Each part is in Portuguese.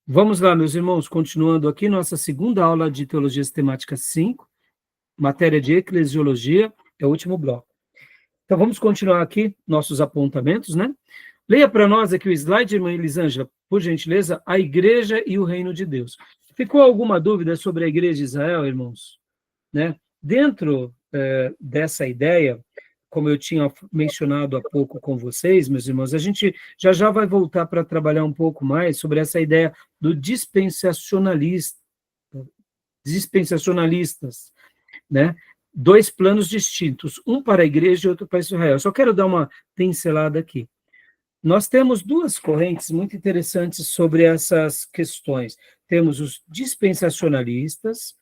Vamos lá, meus irmãos, continuando aqui nossa segunda aula de Teologia Sistemática 5, matéria de Eclesiologia, é o último bloco. Então, vamos continuar aqui nossos apontamentos, né? Leia para nós aqui o slide, irmã Elisângela, por gentileza, a Igreja e o Reino de Deus. Ficou alguma dúvida sobre a Igreja de Israel, irmãos? Né? Dentro dessa ideia, como eu tinha mencionado há pouco com vocês, meus irmãos, a gente já vai voltar para trabalhar um pouco mais sobre essa ideia do dispensacionalistas, né? Dois planos distintos, um para a igreja e outro para Israel. Só quero dar uma pincelada aqui. Nós temos duas correntes muito interessantes sobre essas questões. Temos os dispensacionalistas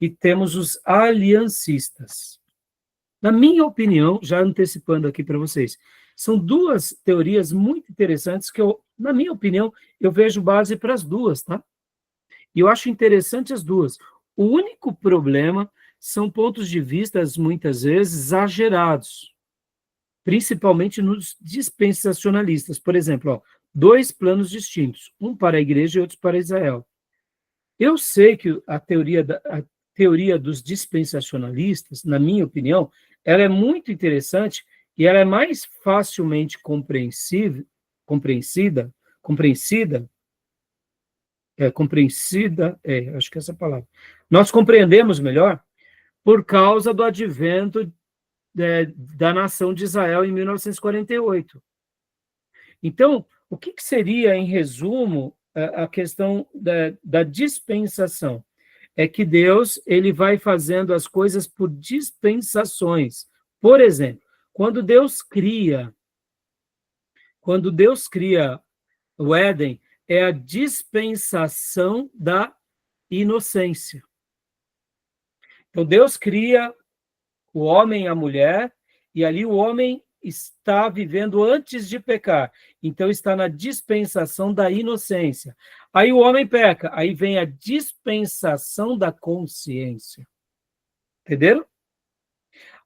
e temos os aliancistas. Na minha opinião, já antecipando aqui para vocês, são duas teorias muito interessantes que na minha opinião, eu vejo base para as duas, tá? E eu acho interessante as duas. O único problema são pontos de vista, muitas vezes, exagerados, principalmente nos dispensacionalistas. Por exemplo, dois planos distintos, um para a igreja e outro para Israel. Eu sei que a teoria dos dispensacionalistas, na minha opinião, ela é muito interessante e ela é mais facilmente compreensida, acho que é essa palavra. Nós compreendemos melhor por causa do advento da nação de Israel em 1948. Então, o que seria, em resumo, a questão da dispensação? É que Deus ele vai fazendo as coisas por dispensações. Por exemplo, quando Deus cria o Éden, é a dispensação da inocência. Então, Deus cria o homem e a mulher, e ali o homem está vivendo antes de pecar. Então, está na dispensação da inocência. Aí o homem peca, aí vem a dispensação da consciência. Entenderam?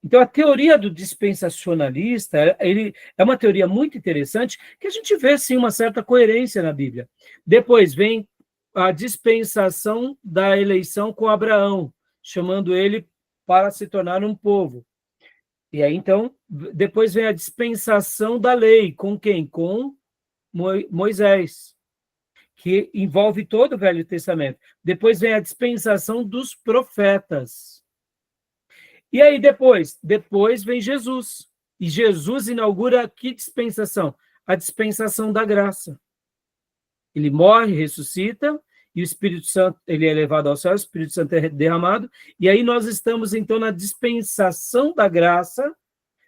Então, a teoria do dispensacionalista, ele é uma teoria muito interessante, que a gente vê, sim, uma certa coerência na Bíblia. Depois vem a dispensação da eleição com Abraão, chamando ele para se tornar um povo. E aí, então, depois vem a dispensação da lei, com quem? Com Moisés, que envolve todo o Velho Testamento. Depois vem a dispensação dos profetas. E aí depois vem Jesus. E Jesus inaugura que dispensação? A dispensação da graça. Ele morre, ressuscita, e o Espírito Santo, ele é levado ao céu, o Espírito Santo é derramado, e aí nós estamos, então, na dispensação da graça,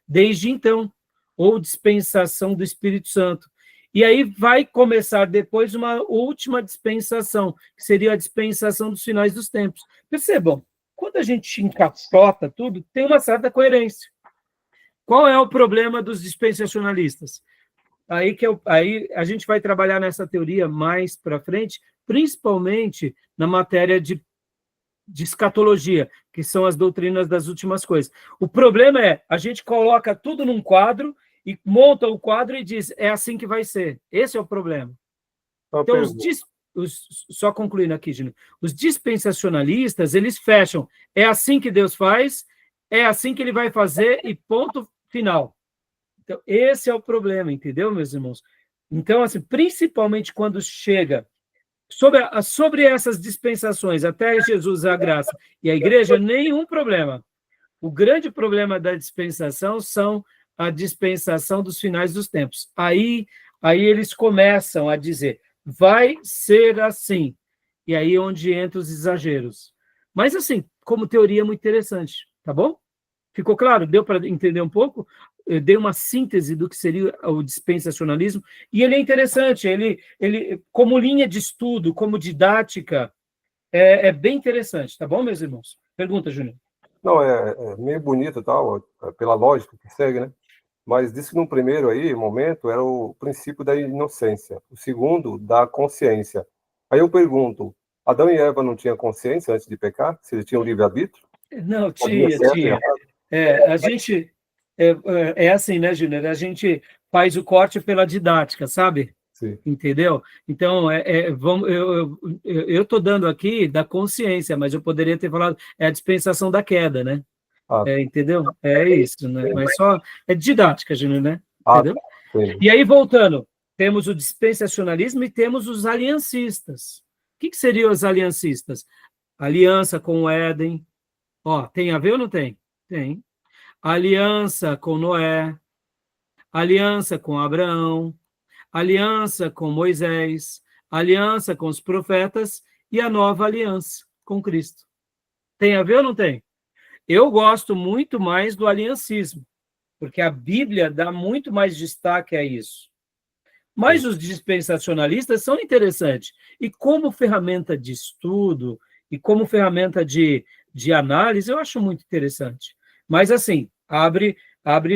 desde então, ou dispensação do Espírito Santo. E aí vai começar depois uma última dispensação, que seria a dispensação dos finais dos tempos. Percebam, quando a gente encaixota tudo, tem uma certa coerência. Qual é o problema dos dispensacionalistas? Aí a gente vai trabalhar nessa teoria mais para frente, principalmente na matéria de escatologia, que são as doutrinas das últimas coisas. O problema é, a gente coloca tudo num quadro e monta o quadro e diz, é assim que vai ser. Esse é o problema. Então, só concluindo aqui, Gino, os dispensacionalistas, eles fecham, é assim que Deus faz, é assim que ele vai fazer e ponto final. Então, esse é o problema, entendeu, meus irmãos? Então, assim, principalmente quando chega sobre essas dispensações, até Jesus, a graça e a igreja, nenhum problema. O grande problema da dispensação são a dispensação dos finais dos tempos. Aí eles começam a dizer, vai ser assim. E aí é onde entram os exageros. Mas, assim, como teoria, é muito interessante, tá bom? Ficou claro? Deu para entender um pouco? Eu dei uma síntese do que seria o dispensacionalismo, e ele é interessante, ele como linha de estudo, como didática, é bem interessante, tá bom, meus irmãos? Pergunta, Júnior. Não, é meio bonito e tal, pela lógica que segue, né? Mas disse que no primeiro momento, era o princípio da inocência, o segundo, da consciência. Aí eu pergunto, Adão e Eva não tinham consciência antes de pecar? Se eles tinham livre-arbítrio? Não, tinha. A gente... É assim, né, Júnior? A gente faz o corte pela didática, sabe? Sim. Entendeu? Então, eu estou dando aqui da consciência, mas eu poderia ter falado, é a dispensação da queda, né? Ah, Entendeu? É isso, né? Mas só é didática, Júnior, né? tá, Entendeu? sim. E aí, voltando, temos o dispensacionalismo e temos os aliancistas. O que seriam os aliancistas? Aliança com o Éden. Ó, tem a ver ou não tem? Tem. Aliança com Noé, aliança com Abraão, aliança com Moisés, aliança com os profetas e a nova aliança com Cristo. Tem a ver ou não tem? Eu gosto muito mais do aliancismo, porque a Bíblia dá muito mais destaque a isso. Mas Sim. os dispensacionalistas são interessantes. E como ferramenta de estudo, e como ferramenta de análise, eu acho muito interessante. Mas, assim, abre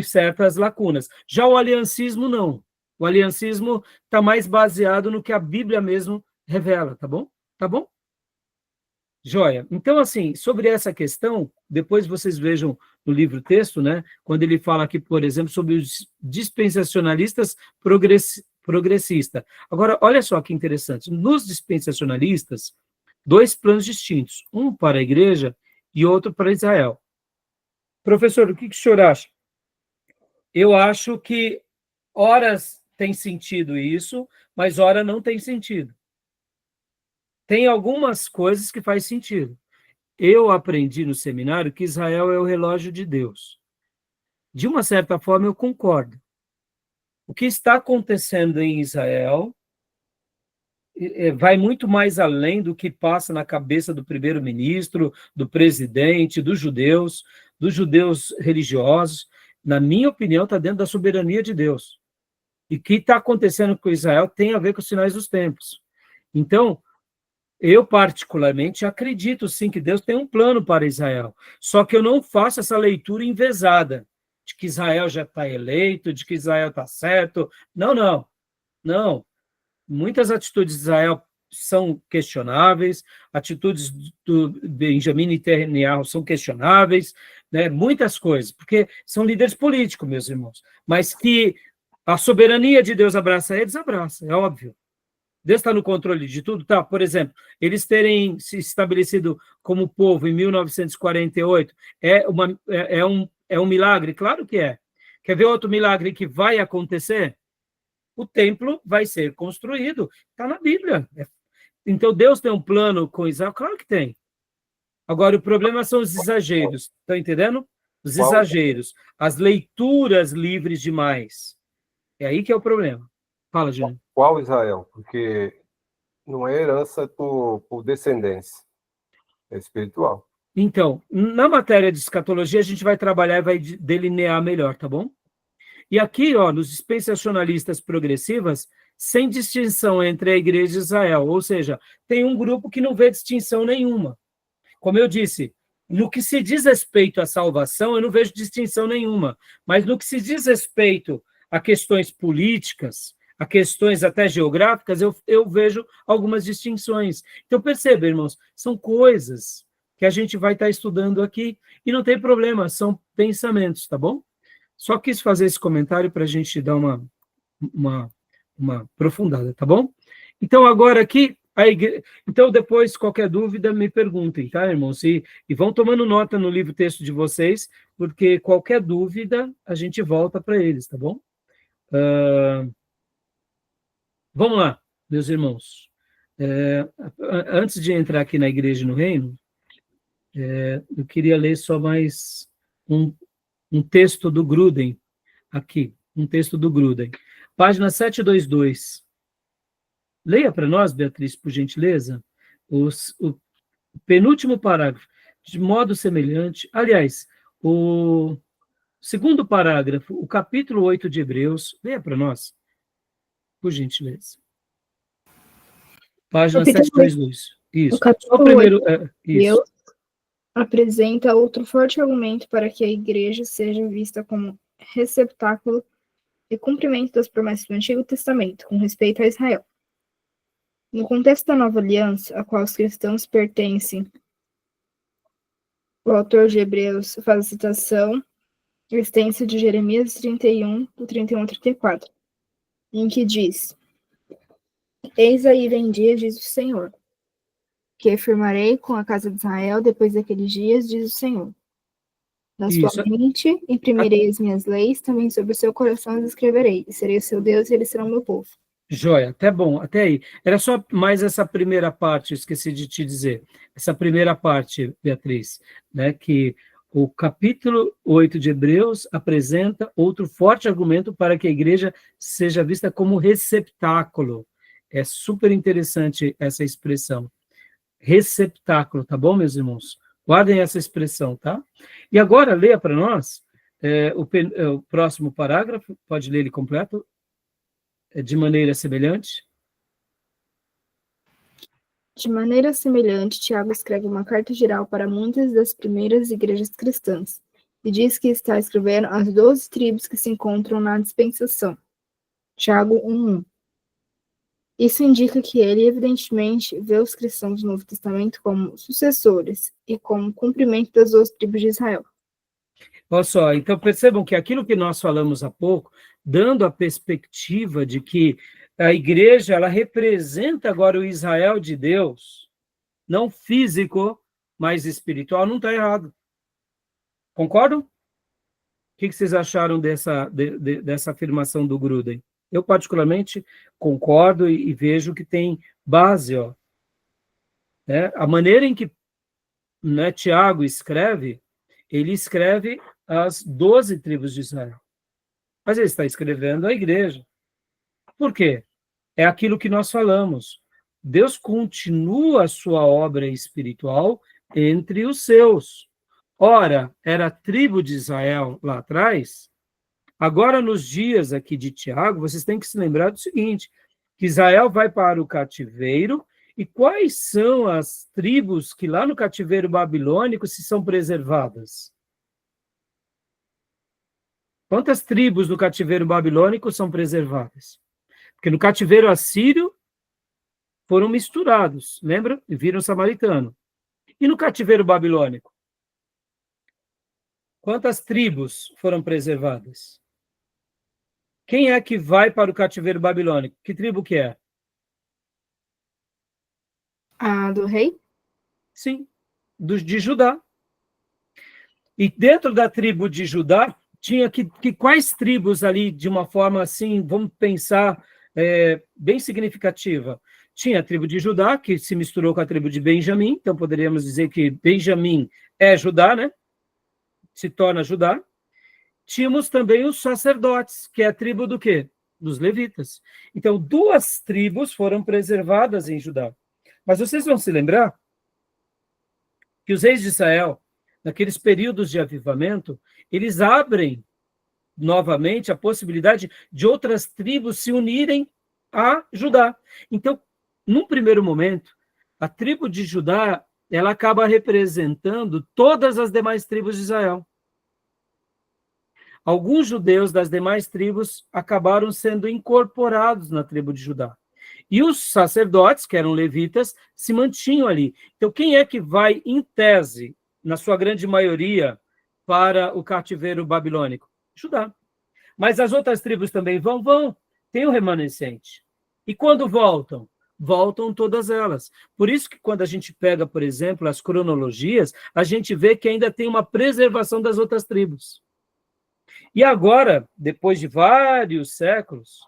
certas lacunas. Já o aliancismo, não. O aliancismo está mais baseado no que a Bíblia mesmo revela, tá bom? Tá bom? Joia. Então, assim, sobre essa questão, depois vocês vejam no livro texto, né, quando ele fala aqui, por exemplo, sobre os dispensacionalistas progressistas. Agora, olha só que interessante. Nos dispensacionalistas, dois planos distintos, um para a igreja e outro para Israel. Professor, o que o senhor acha? Eu acho que horas tem sentido isso, mas hora não tem sentido. Tem algumas coisas que faz sentido. Eu aprendi no seminário que Israel é o relógio de Deus. De uma certa forma, eu concordo. O que está acontecendo em Israel vai muito mais além do que passa na cabeça do primeiro-ministro, do presidente, dos judeus religiosos. Na minha opinião, está dentro da soberania de Deus. E o que está acontecendo com Israel tem a ver com os sinais dos tempos. Então, eu, particularmente, acredito, sim, que Deus tem um plano para Israel. Só que eu não faço essa leitura envesada, de que Israel já está eleito, de que Israel está certo. Não, não. Não. Muitas atitudes de Israel são questionáveis, atitudes do Benjamin Netanyahu são questionáveis, né? Muitas coisas, porque são líderes políticos, meus irmãos. Mas que a soberania de Deus abraça eles, abraça, é óbvio. Deus está no controle de tudo? Tá, por exemplo, eles terem se estabelecido como povo em 1948 é um milagre? Claro que é. Quer ver outro milagre que vai acontecer? O templo vai ser construído. Está na Bíblia. Então, Deus tem um plano com Israel? Claro que tem. Agora, o problema são os exageros. Estão entendendo? Os Qual, exageros. As leituras livres demais. É aí que é o problema. Fala, Júnior. qual Israel? Porque não é herança por descendência, é espiritual. Então, na matéria de escatologia, a gente vai trabalhar e vai delinear melhor, tá bom? E aqui, ó, nos dispensacionalistas progressivas, sem distinção entre a igreja e Israel, ou seja, tem um grupo que não vê distinção nenhuma. Como eu disse, no que se diz respeito à salvação, eu não vejo distinção nenhuma, mas no que se diz respeito a questões políticas, a questões até geográficas, eu vejo algumas distinções. Então, perceba, irmãos, são coisas que a gente vai estar estudando aqui, e não tem problema, são pensamentos, tá bom? Só quis fazer esse comentário para a gente dar uma aprofundada, tá bom? Então, agora aqui, então depois, qualquer dúvida, me perguntem, tá, irmãos? E vão tomando nota no livro texto de vocês, porque qualquer dúvida, a gente volta para eles, tá bom? Vamos lá, meus irmãos. Antes de entrar aqui na Igreja e no Reino, eu queria ler só mais um texto do Gruden, aqui, um texto do Gruden. Página 722. Leia para nós, Beatriz, por gentileza, o penúltimo parágrafo. De modo semelhante, aliás, o segundo parágrafo, o capítulo 8 de Hebreus, leia para nós, por gentileza. Página 722. Isso. O capítulo Só o primeiro. 8 de Isso. Hebreus apresenta outro forte argumento para que a igreja seja vista como receptáculo e cumprimento das promessas do Antigo Testamento com respeito a Israel. No contexto da Nova Aliança, a qual os cristãos pertencem, o autor de Hebreus faz a citação extensa de Jeremias 31, do 31 ao 34, em que diz: Eis aí vem dias, diz o Senhor, que firmarei com a casa de Israel depois daqueles dias, diz o Senhor. Na sua Isso. mente imprimirei as minhas leis, também sobre o seu coração as escreverei, e serei o seu Deus e eles serão meu povo. Joia, até bom, até aí. Era só mais essa primeira parte, eu esqueci de te dizer. Essa primeira parte, Beatriz, né, que o capítulo 8 de Hebreus apresenta outro forte argumento para que a igreja seja vista como receptáculo. É super interessante essa expressão. Receptáculo, tá bom, meus irmãos? Guardem essa expressão, tá? E agora, leia para nós o próximo parágrafo, pode ler ele completo? De maneira semelhante? De maneira semelhante, Tiago escreve uma carta geral para muitas das primeiras igrejas cristãs, e diz que está escrevendo às 12 tribos que se encontram na dispensação. Tiago 1:1. Isso indica que ele, evidentemente, vê os cristãos do Novo Testamento como sucessores e como cumprimento das 12 tribos de Israel. Olha só, então percebam que aquilo que nós falamos há pouco, dando a perspectiva de que a igreja, ela representa agora o Israel de Deus, não físico, mas espiritual, não está errado. Concordam? O que vocês acharam dessa afirmação do Gruden? Eu, particularmente, concordo e vejo que tem base. Ó. A maneira em que Tiago escreve, ele escreve as 12 tribos de Israel. Mas ele está escrevendo a igreja. Por quê? É aquilo que nós falamos. Deus continua a sua obra espiritual entre os seus. Ora, era a tribo de Israel lá atrás. Agora, nos dias aqui de Tiago, vocês têm que se lembrar do seguinte, que Israel vai para o cativeiro, e quais são as tribos que lá no cativeiro babilônico se são preservadas? Quantas tribos no cativeiro babilônico são preservadas? Porque no cativeiro assírio foram misturados, lembra? E viram samaritano. E no cativeiro babilônico? Quantas tribos foram preservadas? Quem é que vai para o cativeiro babilônico? Que tribo que é? A do rei? Sim, de Judá. E dentro da tribo de Judá, tinha que quais tribos ali, de uma forma assim, vamos pensar, bem significativa? Tinha a tribo de Judá, que se misturou com a tribo de Benjamim, então poderíamos dizer que Benjamim é Judá, né? Se torna Judá. Tínhamos também os sacerdotes, que é a tribo do quê? Dos levitas. Então, 2 tribos foram preservadas em Judá. Mas vocês vão se lembrar que os reis de Israel, naqueles períodos de avivamento, eles abrem novamente a possibilidade de outras tribos se unirem a Judá. Então, num primeiro momento, a tribo de Judá, ela acaba representando todas as demais tribos de Israel. Alguns judeus das demais tribos acabaram sendo incorporados na tribo de Judá. E os sacerdotes, que eram levitas, se mantinham ali. Então, quem é que vai, em tese, na sua grande maioria, para o cativeiro babilônico? Judá. Mas as outras tribos também vão. Tem o remanescente. E quando voltam? Voltam todas elas. Por isso que quando a gente pega, por exemplo, as cronologias, a gente vê que ainda tem uma preservação das outras tribos. E agora, depois de vários séculos,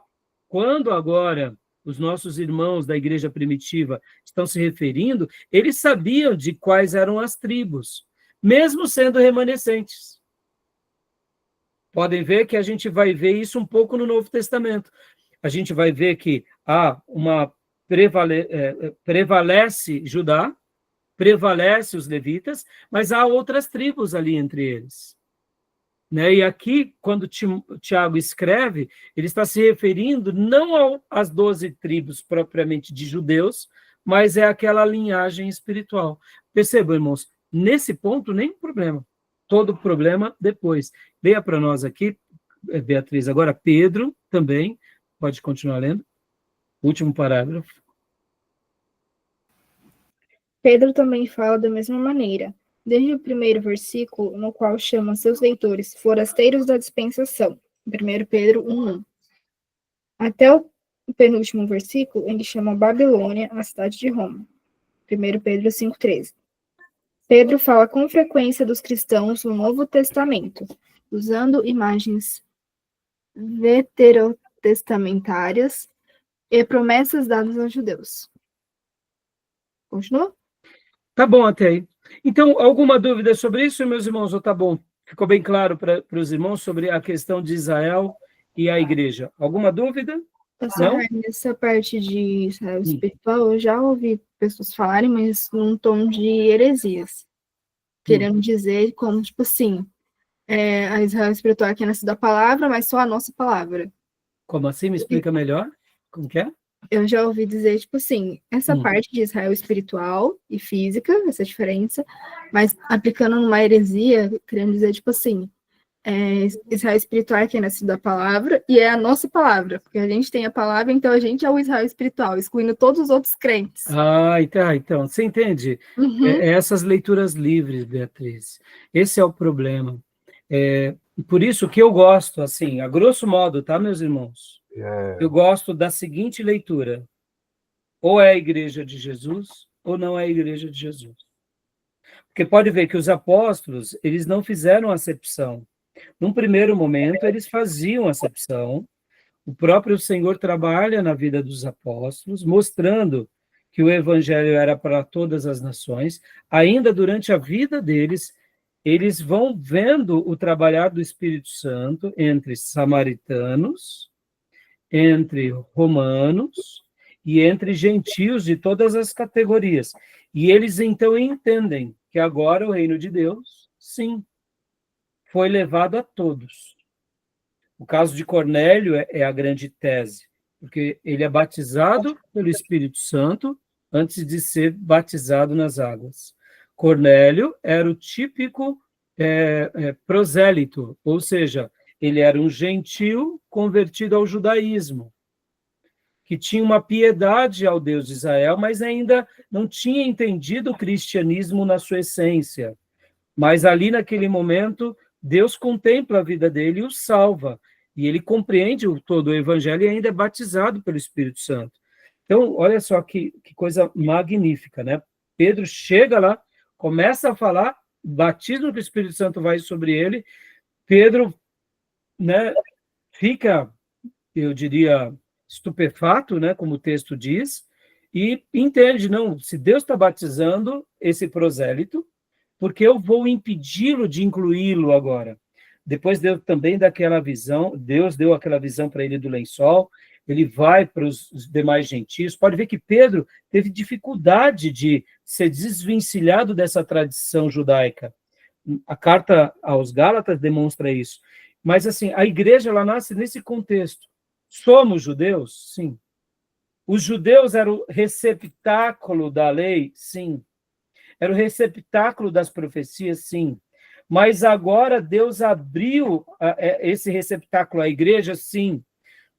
quando agora os nossos irmãos da igreja primitiva estão se referindo, eles sabiam de quais eram as tribos, mesmo sendo remanescentes. Podem ver que a gente vai ver isso um pouco no Novo Testamento. A gente vai ver que prevalece Judá, prevalece os levitas, mas há outras tribos ali entre eles. E aqui, quando Tiago escreve, ele está se referindo não às 12 tribos propriamente de judeus, mas é aquela linhagem espiritual. Percebam, irmãos, nesse ponto, nem problema. Todo problema depois. Leia para nós aqui, Beatriz, agora Pedro também, pode continuar lendo. Último parágrafo. Pedro também fala da mesma maneira, desde o primeiro versículo, no qual chama seus leitores forasteiros da dispensação, 1 Pedro 1:1, até o o penúltimo versículo, ele chama Babilônia a cidade de Roma. 1 Pedro 5,13. Pedro fala com frequência dos cristãos no Novo Testamento, usando imagens veterotestamentárias e promessas dadas aos judeus. Continua? Tá bom até aí. Então, alguma dúvida sobre isso, meus irmãos? Ou tá bom? Ficou bem claro para os irmãos sobre a questão de Israel e a igreja? Alguma dúvida? Não? Nessa parte de Israel espiritual, eu já ouvi pessoas falarem, mas num tom de heresias. Querendo dizer como, tipo assim, a Israel espiritual aqui é nascida da palavra, mas só a nossa palavra. Como assim? Me explica melhor. Como que é? Eu já ouvi dizer, tipo assim, essa parte de Israel espiritual e física, essa diferença, mas aplicando numa heresia, querendo dizer, tipo assim, Israel espiritual é que é nascido da palavra e é a nossa palavra, porque a gente tem a palavra, então a gente é o Israel espiritual, excluindo todos os outros crentes. Então, você entende? Essas leituras livres, Beatriz, esse é o problema. Por isso que eu gosto, assim, a grosso modo, tá, meus irmãos? Eu gosto da seguinte leitura: ou é a igreja de Jesus, ou não é a igreja de Jesus. Porque pode ver que os apóstolos, eles não fizeram acepção. Num primeiro momento, eles faziam acepção. O próprio Senhor trabalha na vida dos apóstolos, mostrando que o evangelho era para todas as nações. Ainda durante a vida deles, eles vão vendo o trabalhar do Espírito Santo entre samaritanos, entre romanos e entre gentios de todas as categorias. E eles então entendem que agora o reino de Deus, sim, foi levado a todos. O caso de Cornélio é a grande tese, porque ele é batizado pelo Espírito Santo antes de ser batizado nas águas. Cornélio era o típico prosélito, ou seja, ele era um gentil convertido ao judaísmo, que tinha uma piedade ao Deus de Israel, mas ainda não tinha entendido o cristianismo na sua essência. Mas ali, naquele momento, Deus contempla a vida dele e o salva. E ele compreende todo o evangelho e ainda é batizado pelo Espírito Santo. Então, olha só que coisa magnífica, né? Pedro chega lá, começa a falar, batismo que o Espírito Santo vai sobre ele. Pedro, né, fica, eu diria, estupefato, né, como o texto diz, e entende, não, se Deus está batizando esse prosélito, porque eu vou impedi-lo de incluí-lo agora. Depois Deus também dá aquela visão, Deus deu aquela visão para ele do lençol, ele vai para os demais gentios. Pode ver que Pedro teve dificuldade de ser desvencilhado dessa tradição judaica. A carta aos Gálatas demonstra isso. Mas, assim, a igreja, ela nasce nesse contexto. Somos judeus? Sim. Os judeus eram o receptáculo da lei? Sim. Era o receptáculo das profecias? Sim. Mas agora Deus abriu esse receptáculo à igreja? Sim.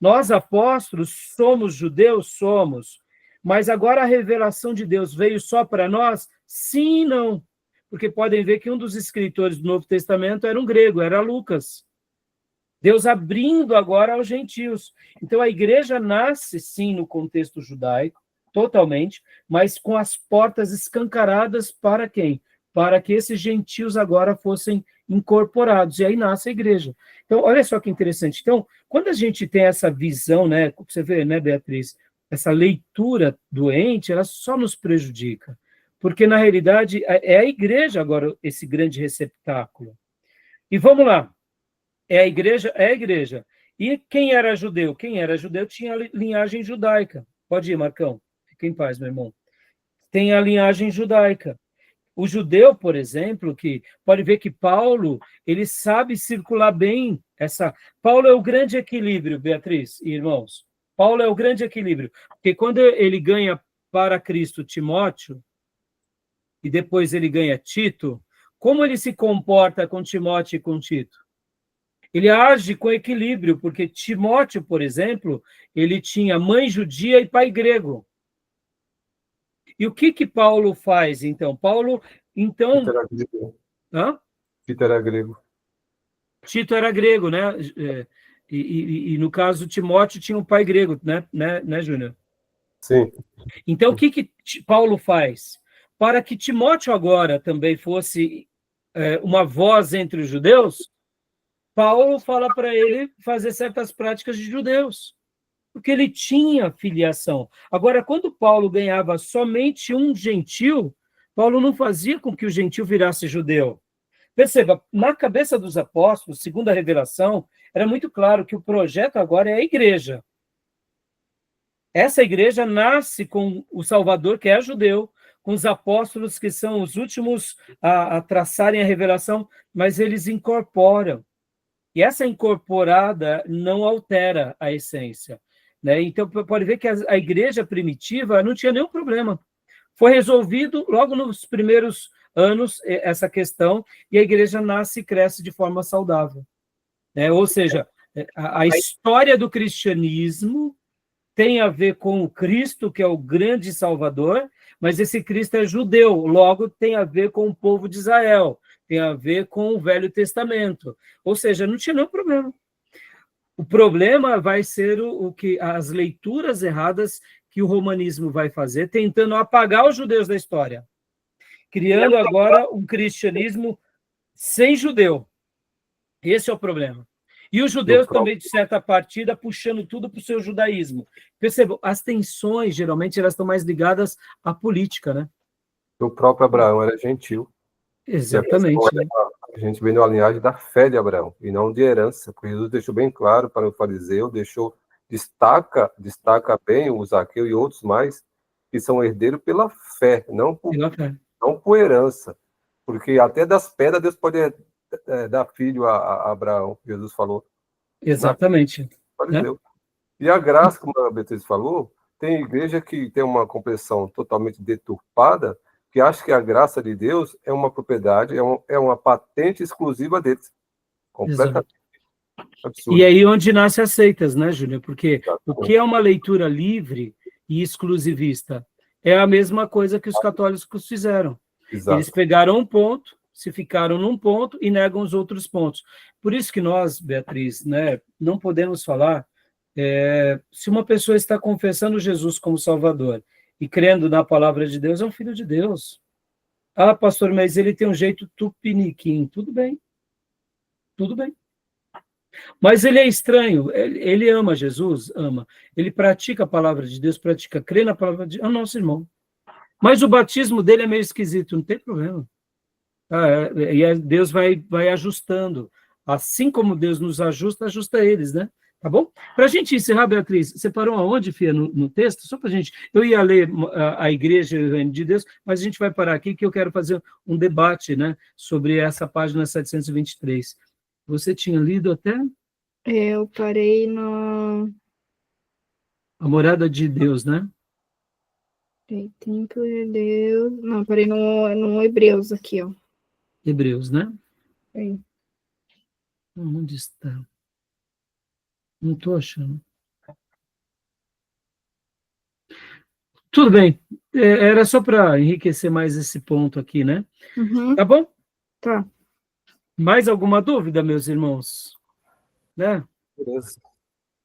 Nós, apóstolos, somos judeus? Somos. Mas agora a revelação de Deus veio só para nós? Sim e não. Porque podem ver que um dos escritores do Novo Testamento era um grego, era Lucas. Deus abrindo agora aos gentios. Então, a igreja nasce, sim, no contexto judaico, totalmente, mas com as portas escancaradas para quem? Para que esses gentios agora fossem incorporados. E aí nasce a igreja. Então, olha só que interessante. Então, quando a gente tem essa visão, né, você vê, né, Beatriz, essa leitura doente, ela só nos prejudica. Porque, na realidade, é a igreja agora esse grande receptáculo. E vamos lá. É a igreja? É a igreja. E quem era judeu? Quem era judeu tinha a linhagem judaica. Pode ir, Marcão. Fica em paz, meu irmão. Tem a linhagem judaica. O judeu, por exemplo, que pode ver que Paulo, ele sabe circular bem essa... Paulo é o grande equilíbrio, Beatriz e irmãos. Paulo é o grande equilíbrio. Porque quando ele ganha para Cristo Timóteo, e depois ele ganha Tito, como ele se comporta com Timóteo e com Tito? Ele age com equilíbrio, porque Timóteo, por exemplo, ele tinha mãe judia e pai grego. E o que Paulo faz, então? Paulo, então... Tito era grego. Hã? Tito era grego. Tito era grego, né? E no caso, Timóteo tinha um pai grego, né, Júnior? Sim. Então, o que Paulo faz? Para que Timóteo agora também fosse uma voz entre os judeus, Paulo fala para ele fazer certas práticas de judeus, porque ele tinha filiação. Agora, quando Paulo ganhava somente um gentil, Paulo não fazia com que o gentil virasse judeu. Perceba, na cabeça dos apóstolos, segundo a revelação, era muito claro que o projeto agora é a igreja. Essa igreja nasce com o Salvador, que é judeu, com os apóstolos, que são os últimos a traçarem a revelação, mas eles incorporam. E essa incorporada não altera a essência, né? Então, pode ver que a igreja primitiva não tinha nenhum problema. Foi resolvido logo nos primeiros anos essa questão, e a igreja nasce e cresce de forma saudável, né? Ou seja, a história do cristianismo tem a ver com o Cristo, que é o grande Salvador, mas esse Cristo é judeu, logo tem a ver com o povo de Israel, tem a ver com o Velho Testamento. Ou seja, não tinha nenhum problema. O problema vai ser o que as leituras erradas que o romanismo vai fazer, tentando apagar os judeus da história, criando agora um cristianismo sem judeu. Esse é o problema. E os judeus também, de certa partida, puxando tudo para o seu judaísmo. Percebam, as tensões, geralmente, elas estão mais ligadas à política, né? O próprio Abraão era gentil. Exatamente. A gente vem na linhagem da fé de Abraão, e não de herança, porque Jesus deixou bem claro para o fariseu, destaca bem o Zaqueu e outros mais, que são herdeiros pela fé, não por herança. Porque até das pedras Deus pode dar filho a Abraão, Jesus falou. Exatamente. Fariseu. E a graça, como a Beatriz falou, tem igreja que tem uma compreensão totalmente deturpada, que acha que a graça de Deus é uma propriedade, é uma patente exclusiva deles. Completamente absurdo. E aí onde nasce as seitas, né, Júnior? Porque o que é uma leitura livre e exclusivista é a mesma coisa que os católicos fizeram. Exato. Eles pegaram um ponto, se ficaram num ponto e negam os outros pontos. Por isso que nós, Beatriz, né, não podemos falar se uma pessoa está confessando Jesus como Salvador e crendo na palavra de Deus, é um filho de Deus. Ah, pastor, mas ele tem um jeito tupiniquim. Tudo bem. Tudo bem. Mas ele é estranho. Ele ama Jesus? Ama. Ele pratica a palavra de Deus, crê na palavra de Deus. É o nosso irmão. Mas o batismo dele é meio esquisito. Não tem problema. E Deus vai ajustando. Assim como Deus nos ajusta, ajusta eles, né? Tá bom? Para a gente encerrar, Beatriz, você parou aonde, Fia, no texto? Só para a gente... Eu ia ler a Igreja e o Reino de Deus, mas a gente vai parar aqui, que eu quero fazer um debate, né, sobre essa página 723. Você tinha lido até? Eu parei no... A morada de Deus, né? Templo de Deus... Não, parei no Hebreus aqui, ó. Hebreus, né? Aí. Onde está? Não estou achando. Tudo bem. Era só para enriquecer mais esse ponto aqui, né? Uhum. Tá bom? Tá. Mais alguma dúvida, meus irmãos? Né? Beleza.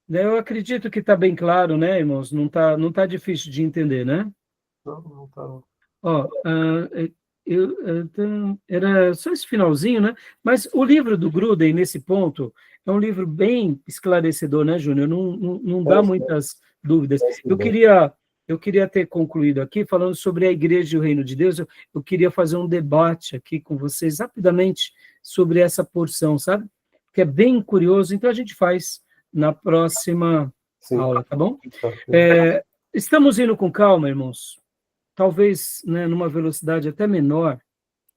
Eu acredito que está bem claro, né, irmãos? Não tá difícil de entender, né? Não tá. Ó, era só esse finalzinho, né? Mas o livro do Gruden, nesse ponto, é um livro bem esclarecedor, né, Júnior? Não dá muitas dúvidas. Eu queria ter concluído aqui falando sobre a Igreja e o Reino de Deus. Eu queria fazer um debate aqui com vocês rapidamente sobre essa porção, sabe? Que é bem curioso. Então a gente faz na próxima aula, tá bom? Estamos indo com calma, irmãos. Talvez, né, numa velocidade até menor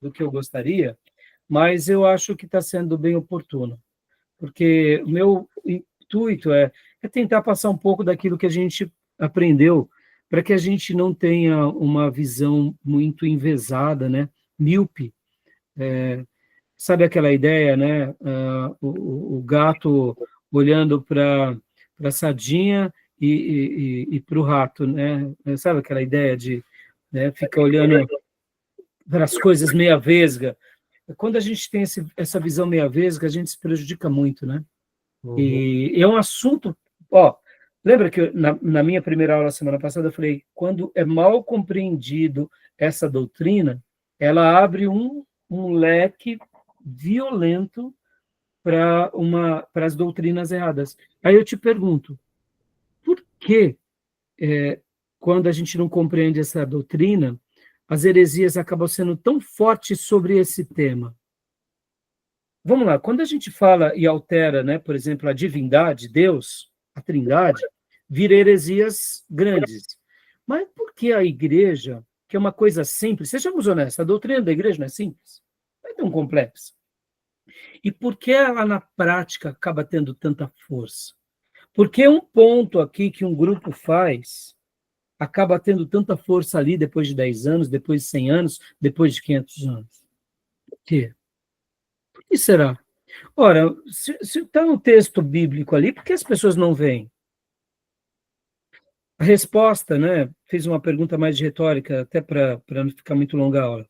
do que eu gostaria, mas eu acho que está sendo bem oportuno, porque o meu intuito é tentar passar um pouco daquilo que a gente aprendeu, para que a gente não tenha uma visão muito envesada, né, míope. Sabe aquela ideia, né, o gato olhando para a sardinha e para o rato, né? Sabe aquela ideia de fica olhando para as coisas meia vesga. Quando a gente tem essa visão meia vesga, a gente se prejudica muito, né? E é um assunto, ó, lembra que na minha primeira aula semana passada eu falei, quando é mal compreendido essa doutrina, ela abre um leque violento para as doutrinas erradas. Aí eu te pergunto, por que, quando a gente não compreende essa doutrina, as heresias acabam sendo tão fortes sobre esse tema? Vamos lá, quando a gente fala e altera, né, por exemplo, a divindade, Deus, a Trindade, vira heresias grandes. Mas por que a igreja, que é uma coisa simples, sejamos honestos, a doutrina da igreja não é simples, não é tão complexa. E por que ela na prática acaba tendo tanta força? Porque um ponto aqui que um grupo faz acaba tendo tanta força ali depois de 10 anos, depois de 100 anos, depois de 500 anos. Por quê? Por que será? Ora, se está um texto bíblico ali, por que as pessoas não veem? A resposta, né, fiz uma pergunta mais de retórica, até para não ficar muito longa a aula,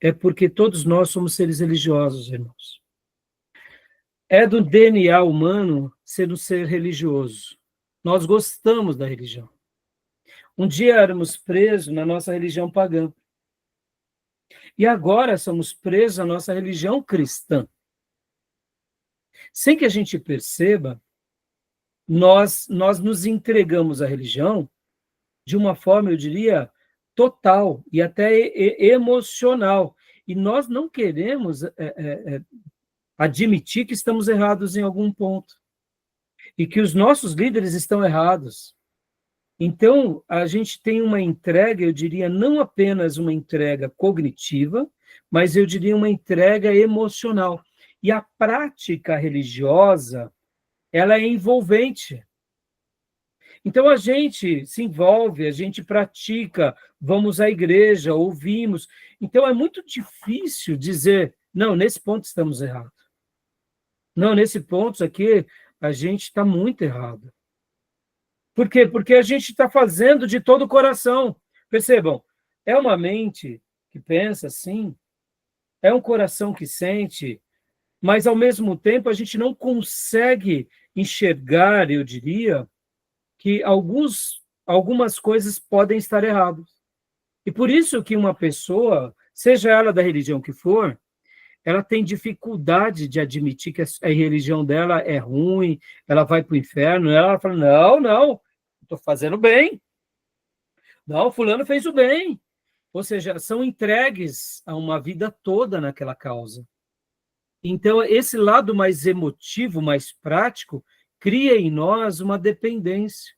é porque todos nós somos seres religiosos, irmãos. É do DNA humano ser um ser religioso. Nós gostamos da religião. Um dia éramos presos na nossa religião pagã. E agora somos presos à nossa religião cristã. Sem que a gente perceba, nós nos entregamos à religião de uma forma, eu diria, total e até emocional. E nós não queremos admitir que estamos errados em algum ponto e que os nossos líderes estão errados. Então, a gente tem uma entrega, eu diria, não apenas uma entrega cognitiva, mas eu diria uma entrega emocional. E a prática religiosa, ela é envolvente. Então, a gente se envolve, a gente pratica, vamos à igreja, ouvimos. Então, é muito difícil dizer, não, nesse ponto estamos errados. Não, nesse ponto aqui, a gente está muito errado. Por quê? Porque a gente está fazendo de todo o coração. Percebam, é uma mente que pensa assim, é um coração que sente, mas, ao mesmo tempo, a gente não consegue enxergar, eu diria, que algumas coisas podem estar erradas. E por isso que uma pessoa, seja ela da religião que for, ela tem dificuldade de admitir que a religião dela é ruim, ela vai para o inferno, ela fala, não, estou fazendo bem. Não, fulano fez o bem. Ou seja, são entregues a uma vida toda naquela causa. Então, esse lado mais emotivo, mais prático, cria em nós uma dependência.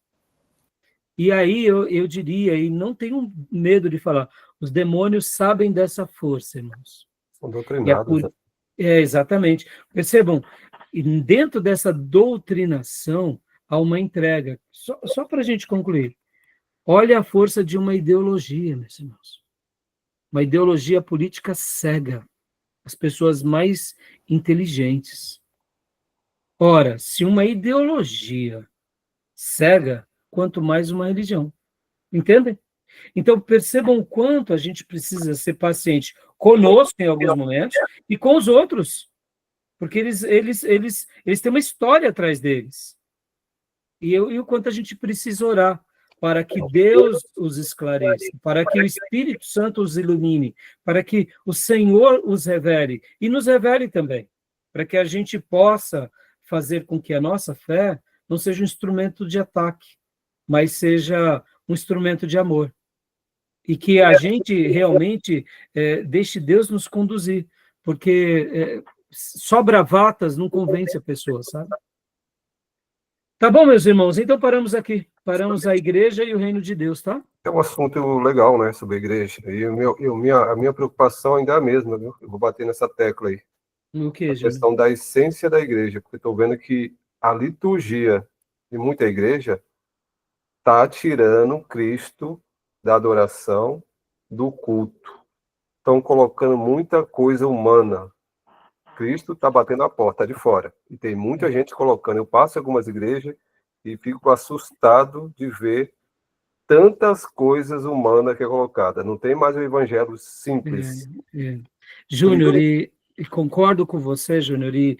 E aí eu diria, e não tenho medo de falar, os demônios sabem dessa força, irmãos. São doutrinados. Exatamente. Percebam, dentro dessa doutrinação, há uma entrega. Só para a gente concluir. Olha a força de uma ideologia, meus irmãos. Uma ideologia política cega. As pessoas mais inteligentes. Ora, se uma ideologia cega, quanto mais uma religião. Entendem? Então, percebam o quanto a gente precisa ser paciente conosco em alguns momentos e com os outros. Porque eles têm uma história atrás deles. E o quanto a gente precisa orar para que Deus os esclareça, para que o Espírito Santo os ilumine, para que o Senhor os revele e nos revele também, para que a gente possa fazer com que a nossa fé não seja um instrumento de ataque, mas seja um instrumento de amor. E que a gente realmente deixe Deus nos conduzir, porque só bravatas não convence a pessoa, sabe? Tá bom, meus irmãos, então paramos aqui. Paramos a igreja e o reino de Deus, tá? É um assunto legal, né, sobre a igreja. E a minha preocupação ainda é a mesma, viu? Eu vou bater nessa tecla aí. No que, A questão da essência da igreja, porque estou vendo que a liturgia de muita igreja está tirando Cristo da adoração, do culto. Estão colocando muita coisa humana. Cristo está batendo a porta de fora. E tem muita gente colocando. Eu passo em algumas igrejas e fico assustado de ver tantas coisas humanas que é colocada. Não tem mais o evangelho simples. Júnior, e concordo com você, Júnior, e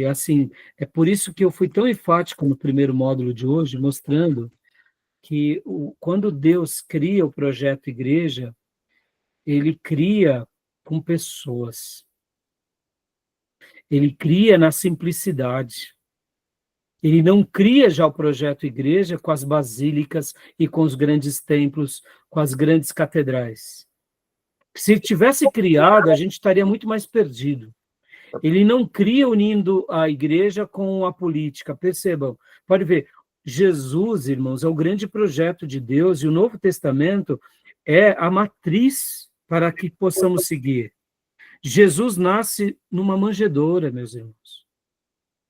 assim, é por isso que eu fui tão enfático no primeiro módulo de hoje, mostrando que quando Deus cria o projeto igreja, ele cria com pessoas, ele cria na simplicidade. Ele não cria já o projeto igreja com as basílicas e com os grandes templos, com as grandes catedrais. Se tivesse criado, a gente estaria muito mais perdido. Ele não cria unindo a igreja com a política, percebam. Pode ver, Jesus, irmãos, é o grande projeto de Deus, e o Novo Testamento é a matriz para que possamos seguir. Jesus nasce numa manjedoura, meus irmãos.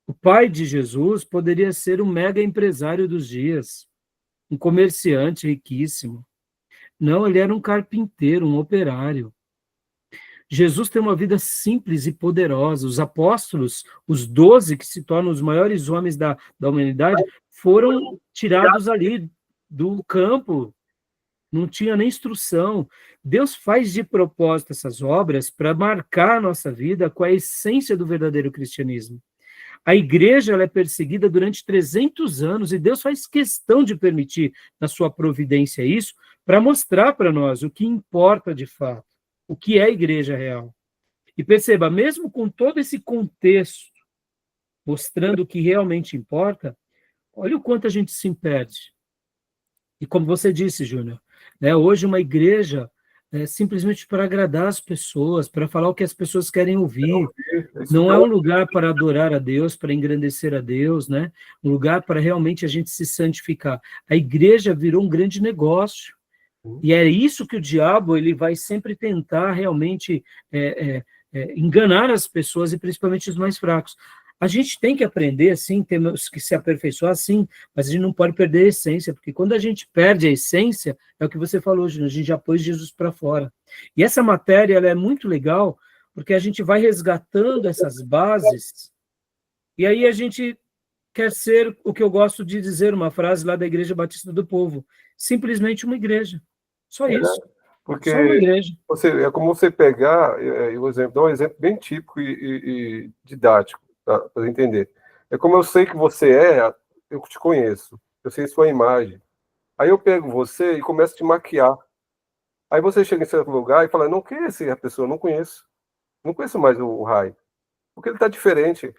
O pai de Jesus poderia ser um mega empresário dos dias, um comerciante riquíssimo. Não, ele era um carpinteiro, um operário. Jesus tem uma vida simples e poderosa. Os apóstolos, os 12 que se tornam os maiores homens da humanidade, foram tirados ali do campo. Não tinha nem instrução. Deus faz de propósito essas obras para marcar a nossa vida com a essência do verdadeiro cristianismo. A igreja ela é perseguida durante 300 anos e Deus faz questão de permitir na sua providência isso para mostrar para nós o que importa de fato, o que é a igreja real. E perceba, mesmo com todo esse contexto mostrando o que realmente importa, olha o quanto a gente se perde. E como você disse, Júnior, né, hoje uma igreja é simplesmente para agradar as pessoas, para falar o que as pessoas querem ouvir. Não é um lugar para adorar a Deus, para engrandecer a Deus, né? Um lugar para realmente a gente se santificar. A igreja virou um grande negócio. E é isso que o diabo ele vai sempre tentar realmente enganar as pessoas, e principalmente os mais fracos. A gente tem que aprender, sim, temos que se aperfeiçoar, sim, mas a gente não pode perder a essência, porque quando a gente perde a essência, é o que você falou, Júnior, a gente já pôs Jesus para fora. E essa matéria ela é muito legal, porque a gente vai resgatando essas bases, e aí a gente quer ser, o que eu gosto de dizer, uma frase lá da Igreja Batista do Povo, simplesmente uma igreja. Só isso. Porque só uma igreja. É como você pegar, dar um exemplo bem típico e didático, para entender. É como eu sei que você eu te conheço, eu sei sua imagem. Aí eu pego você e começo a te maquiar. Aí você chega em certo lugar e fala, não, quem é essa pessoa? Não conheço. Não conheço mais o Rai. Porque ele está diferente.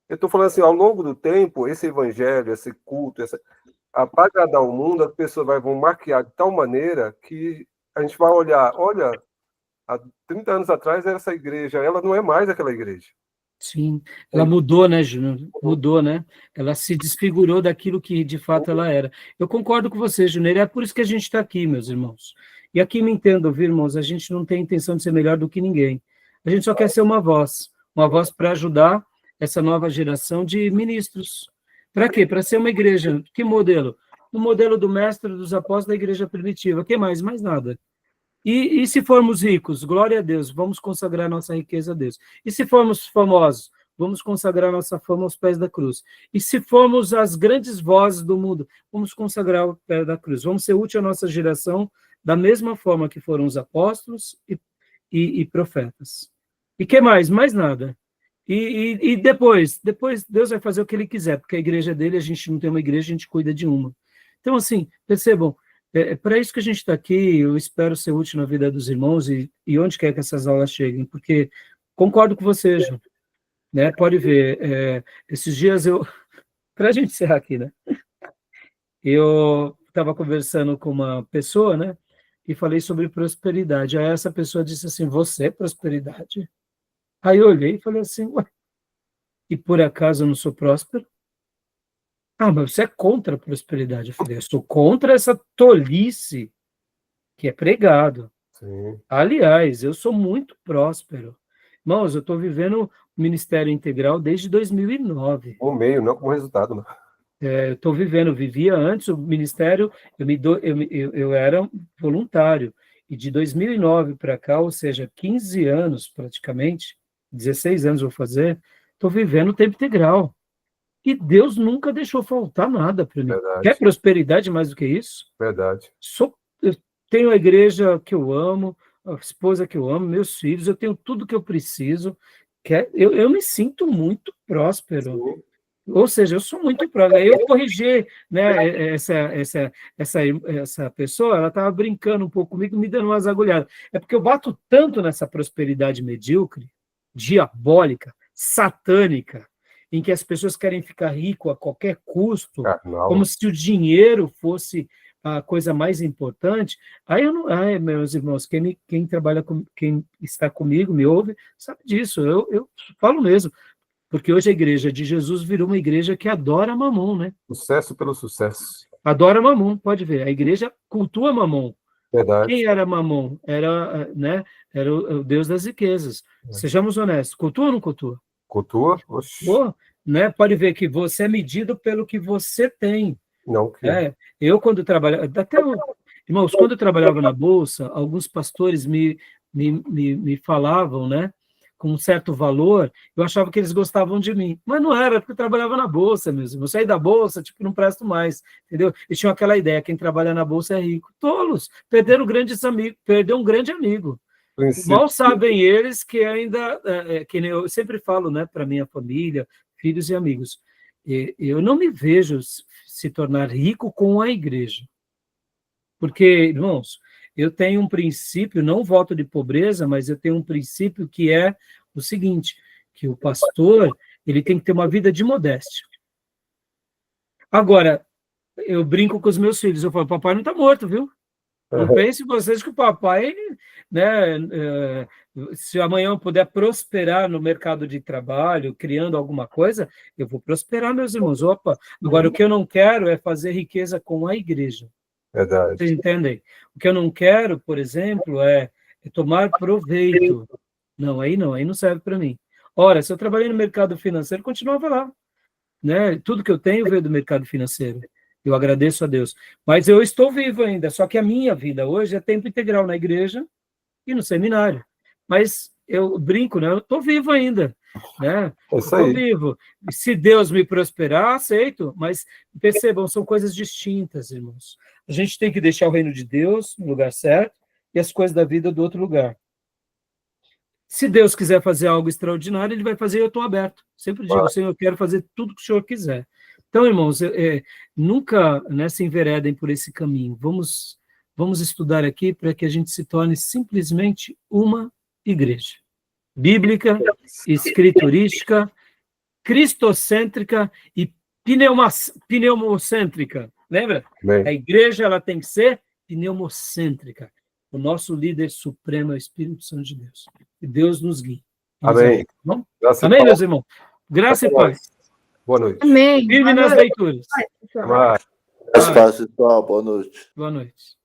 Eu estou falando assim, ao longo do tempo, esse evangelho, esse culto, para agradar o mundo, as pessoas vão maquiar de tal maneira que a gente vai olhar, olha, há 30 anos atrás era essa igreja, ela não é mais aquela igreja. Sim, ela mudou, né, Júnior? Mudou, né? Ela se desfigurou daquilo que de fato ela era. Eu concordo com você, Júnior, é por isso que a gente está aqui, meus irmãos. E aqui me entendam, viu, irmãos? A gente não tem intenção de ser melhor do que ninguém. A gente só quer ser uma voz para ajudar essa nova geração de ministros. Para quê? Para ser uma igreja. Que modelo? O modelo do mestre dos apóstolos da igreja primitiva. Que mais? Mais nada. E se formos ricos, glória a Deus, vamos consagrar nossa riqueza a Deus. E se formos famosos, vamos consagrar nossa fama aos pés da cruz. E se formos as grandes vozes do mundo, vamos consagrar o pé da cruz. Vamos ser úteis à nossa geração da mesma forma que foram os apóstolos e profetas. E que mais? Mais nada. E depois Deus vai fazer o que Ele quiser, porque a igreja dele, a gente não tem uma igreja, a gente cuida de uma. Então, assim, percebam, é para isso que a gente está aqui. Eu espero ser útil na vida dos irmãos e onde quer que essas aulas cheguem, porque concordo com você, João, né? Pode ver, esses dias para a gente encerrar aqui, né? Eu estava conversando com uma pessoa, né? E falei sobre prosperidade. Aí essa pessoa disse assim, você é prosperidade? Aí eu olhei e falei assim, ué, e por acaso eu não sou próspero? Ah, mas você é contra a prosperidade. Eu falei, eu sou contra essa tolice que é pregado. Sim. Aliás, eu sou muito próspero. Irmãos, eu estou vivendo o Ministério Integral desde 2009. Como meio, não como resultado. Né? Eu vivia antes o Ministério, eu era voluntário. E de 2009 para cá, ou seja, 15 anos praticamente, 16 anos vou fazer, estou vivendo o tempo integral. E Deus nunca deixou faltar nada para mim. Verdade. Quer prosperidade mais do que isso? Verdade. Eu tenho a igreja que eu amo, a esposa que eu amo, meus filhos, eu tenho tudo que eu preciso, eu me sinto muito próspero. Sim. Ou seja, eu sou muito próspero. Aí eu corrigi, né, essa pessoa, ela estava brincando um pouco comigo, me dando umas agulhadas. É porque eu bato tanto nessa prosperidade medíocre, diabólica, satânica, em que as pessoas querem ficar rico a qualquer custo, como se o dinheiro fosse a coisa mais importante. Aí eu não, meus irmãos, quem trabalha quem está comigo, me ouve, sabe disso. Eu falo mesmo, porque hoje a igreja de Jesus virou uma igreja que adora Mamon, né? Sucesso pelo sucesso. Adora Mamon, pode ver. A igreja cultua Mamon. Verdade. Quem era Mamon? Era, né, era o Deus das riquezas. Sejamos honestos. Cultua ou não cultua? Cultua? Oxi. Pô, né? Pode ver que você é medido pelo que você tem. Não, que... Eu, quando trabalhava... Irmãos, quando eu trabalhava na Bolsa, alguns pastores me falavam, né? Com um certo valor, eu achava que eles gostavam de mim. Mas não era, porque eu trabalhava na Bolsa mesmo. Eu saí da Bolsa, tipo, não presto mais, entendeu? Eles tinham aquela ideia, quem trabalha na Bolsa é rico. Tolos, perderam grandes amigos, perdeu um grande amigo. Mal sabem eles que ainda, que eu sempre falo, né, para minha família, filhos e amigos, eu não me vejo se tornar rico com a igreja. Porque, irmãos, eu tenho um princípio, não voto de pobreza, mas eu tenho um princípio que é o seguinte, que o pastor, ele tem que ter uma vida de modéstia. Agora, eu brinco com os meus filhos, eu falo, papai não está morto, viu? Não pense vocês que o papai, né, se amanhã eu puder prosperar no mercado de trabalho, criando alguma coisa, eu vou prosperar, meus irmãos. Opa, agora o que eu não quero é fazer riqueza com a igreja. Verdade. Vocês entendem? O que eu não quero, por exemplo, é tomar proveito. Não, aí não serve para mim. Ora, se eu trabalhei no mercado financeiro, continuava lá. Né? Tudo que eu tenho veio do mercado financeiro. Eu agradeço a Deus. Mas eu estou vivo ainda, só que a minha vida hoje é tempo integral na igreja e no seminário. Mas eu brinco, né? Eu estou vivo ainda. Né? Estou vivo. Se Deus me prosperar, aceito. Mas percebam, são coisas distintas, irmãos. A gente tem que deixar o reino de Deus no lugar certo e as coisas da vida do outro lugar. Se Deus quiser fazer algo extraordinário, Ele vai fazer e eu estou aberto. Sempre digo, Senhor, eu quero fazer tudo que o Senhor quiser. Então, irmãos, nunca, né, se enveredem por esse caminho. Vamos estudar aqui para que a gente se torne simplesmente uma igreja. Bíblica, escriturística, cristocêntrica e pneumocêntrica. Lembra? Bem. A igreja ela tem que ser pneumocêntrica. O nosso líder supremo é o Espírito Santo de Deus. Que Deus nos guie. Amém. Amém, meus irmãos? Graça e paz. Boa noite. Amém. Firme nas leituras. Amém. Paz, pessoal. Boa noite. Boa noite.